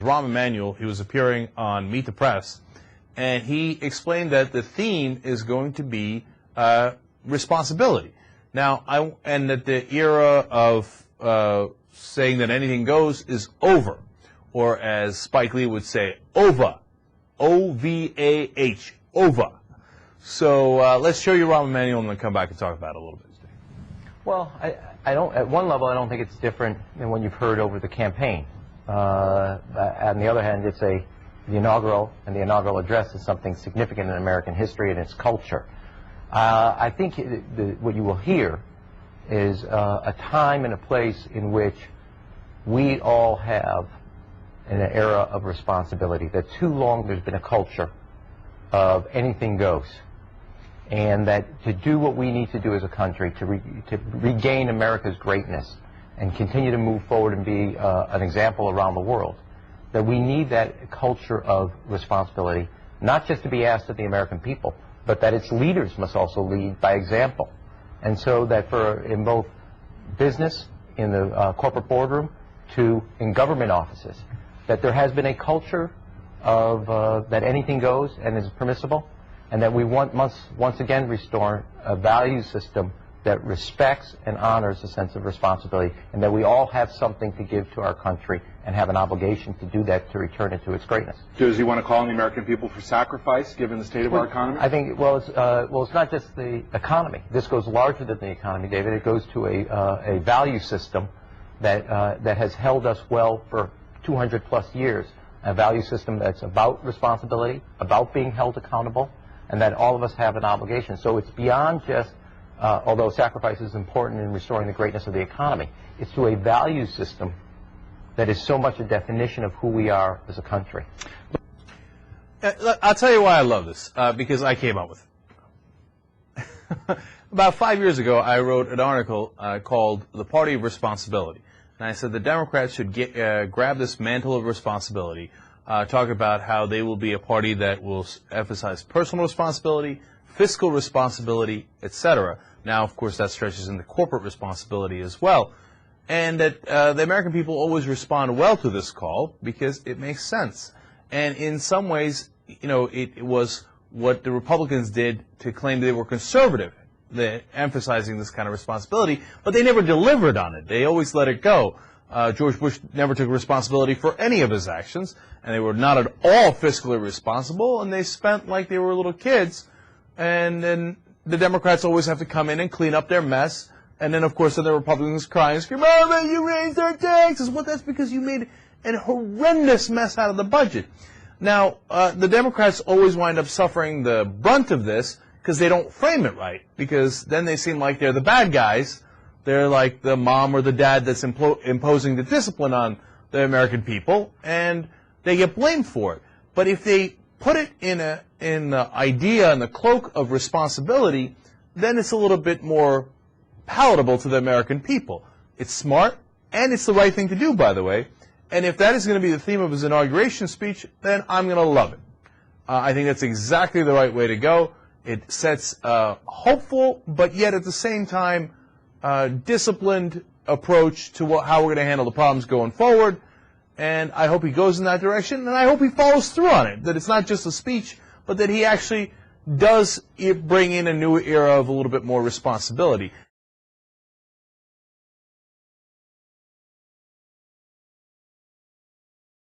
Rahm Emanuel. He was appearing on Meet the Press, and he explained that the theme is going to be responsibility. Now, and that the era of saying that anything goes is over, or as Spike Lee would say, over, O-V-A-H, over. So let's show you Rahm Emanuel and then come back and talk about it a little bit. Well, I don't. At one level, I don't think it's different than what you've heard over the campaign. On the other hand, the inaugural address is something significant in American history and its culture. I think what you will hear is a time and a place in which we all have an era of responsibility. That too long there's been a culture of anything goes. And that to do what we need to do as a country, to regain America's greatness and continue to move forward and be an example around the world, that we need that culture of responsibility, not just to be asked of the American people, but that its leaders must also lead by example. And so that in both business, in the corporate boardroom, to in government offices, that there has been a culture of that anything goes and is permissible, and that we must once again restore a value system that respects and honors a sense of responsibility, and that we all have something to give to our country and have an obligation to do that to return it to its greatness. Does he want to call on the American people for sacrifice, given the state of our economy? I think, it's not just the economy. This goes larger than the economy, David. It goes to a value system that has held us well for 200 plus years, a value system that's about responsibility, about being held accountable, and that all of us have an obligation. So it's beyond just, although sacrifice is important in restoring the greatness of the economy, it's to a value system that is so much a definition of who we are as a country. I'll tell you why I love this, because I came up with it. About 5 years ago, I wrote an article called The Party of Responsibility. And I said the Democrats should grab this mantle of responsibility, talk about how they will be a party that will emphasize personal responsibility, fiscal responsibility, etc. Now, of course, that stretches into corporate responsibility as well. And that the American people always respond well to this call because it makes sense. And in some ways, you know, it was what the Republicans did to claim they were conservative, emphasizing this kind of responsibility, but they never delivered on it. They always let it go. George Bush never took responsibility for any of his actions, and they were not at all fiscally responsible, and they spent like they were little kids. And then the Democrats always have to come in and clean up their mess. And then, of course, the Republicans cry and scream, "Oh, man, you raised our taxes." Well, that's because you made a horrendous mess out of the budget. Now, the Democrats always wind up suffering the brunt of this because they don't frame it right, because then they seem like they're the bad guys. They're like the mom or the dad that's imposing the discipline on the American people, and they get blamed for it. But if they put it in the idea and the cloak of responsibility, then it's a little bit more palatable to the American people. It's smart, and it's the right thing to do, by the way. And if that is going to be the theme of his inauguration speech, then I'm going to love it. I think that's exactly the right way to go. It sets a hopeful, but yet at the same time, disciplined approach to how we're going to handle the problems going forward. And I hope he goes in that direction, and I hope he follows through on it, that it's not just a speech, but that he actually does bring in a new era of a little bit more responsibility.